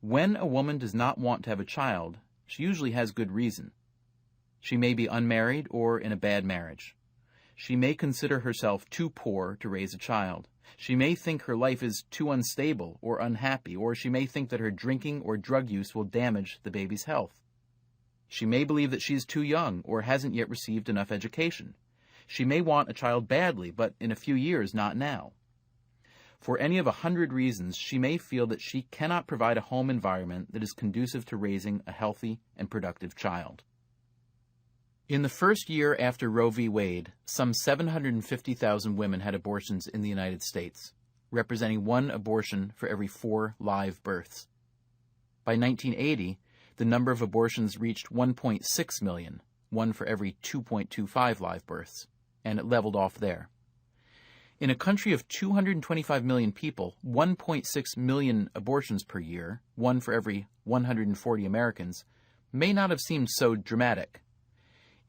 When a woman does not want to have a child, she usually has good reason. She may be unmarried or in a bad marriage. She may consider herself too poor to raise a child. She may think her life is too unstable or unhappy, or she may think that her drinking or drug use will damage the baby's health. She may believe that she is too young or hasn't yet received enough education. She may want a child badly, but in a few years, not now. For any of 100 reasons, she may feel that she cannot provide a home environment that is conducive to raising a healthy and productive child. In the first year after Roe v. Wade, some 750,000 women had abortions in the United States, representing 1 abortion for every 4 live births. By 1980, the number of abortions reached 1.6 million, 1 for every 2.25 live births, and it leveled off there. In a country of 225 million people, 1.6 million abortions per year, 1 for every 140 Americans, may not have seemed so dramatic.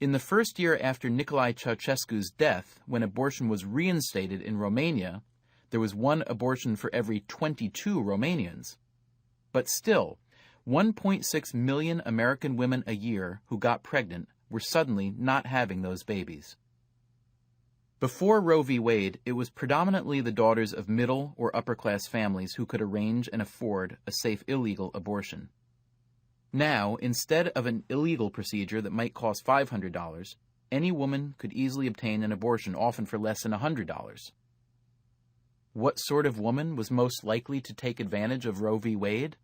In the first year after Nicolae Ceausescu's death, when abortion was reinstated in Romania, there was 1 abortion for every 22 Romanians. But still, 1.6 million American women a year who got pregnant were suddenly not having those babies. Before Roe v. Wade, it was predominantly the daughters of middle or upper-class families who could arrange and afford a safe illegal abortion. Now, instead of an illegal procedure that might cost $500, any woman could easily obtain an abortion, often for less than $100. What sort of woman was most likely to take advantage of Roe v. Wade?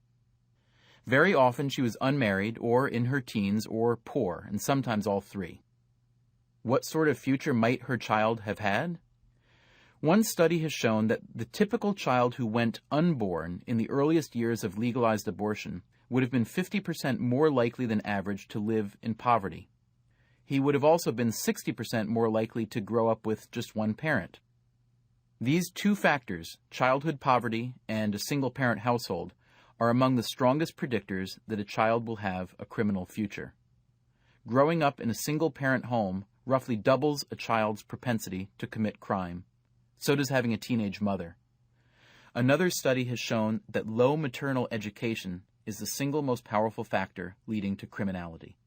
Very often she was unmarried or in her teens or poor, and sometimes all 3. What sort of future might her child have had? One study has shown that the typical child who went unborn in the earliest years of legalized abortion would have been 50% more likely than average to live in poverty. He would have also been 60% more likely to grow up with just 1 parent. These 2 factors, childhood poverty and a single-parent household, are among the strongest predictors that a child will have a criminal future. Growing up in a single-parent home roughly doubles a child's propensity to commit crime. So does having a teenage mother. Another study has shown that low maternal education is the single most powerful factor leading to criminality.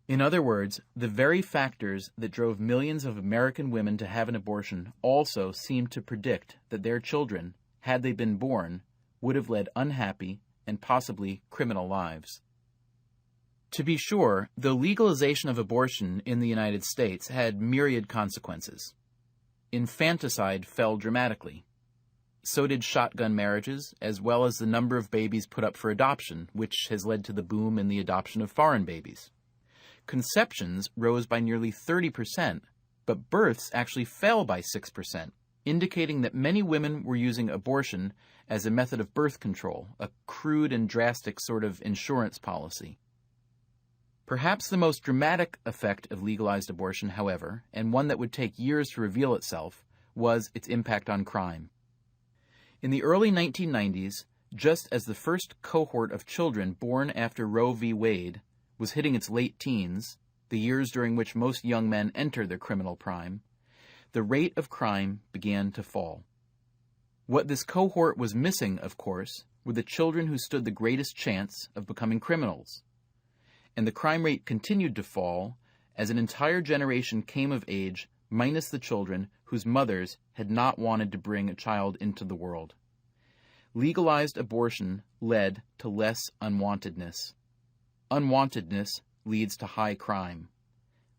In other words, the very factors that drove millions of American women to have an abortion also seem to predict that their children, had they been born, would have led unhappy and possibly criminal lives. To be sure, the legalization of abortion in the United States had myriad consequences. Infanticide fell dramatically. So did shotgun marriages, as well as the number of babies put up for adoption, which has led to the boom in the adoption of foreign babies. Conceptions rose by nearly 30%, but births actually fell by 6%, indicating that many women were using abortion as a method of birth control, a crude and drastic sort of insurance policy. Perhaps the most dramatic effect of legalized abortion, however, and one that would take years to reveal itself, was its impact on crime. In the early 1990s, just as the first cohort of children born after Roe v. Wade was hitting its late teens, the years during which most young men enter their criminal prime, the rate of crime began to fall. What this cohort was missing, of course, were the children who stood the greatest chance of becoming criminals. And the crime rate continued to fall as an entire generation came of age, minus the children whose mothers had not wanted to bring a child into the world. Legalized abortion led to less unwantedness. Unwantedness leads to high crime.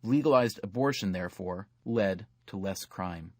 Legalized abortion, therefore, led to less crime.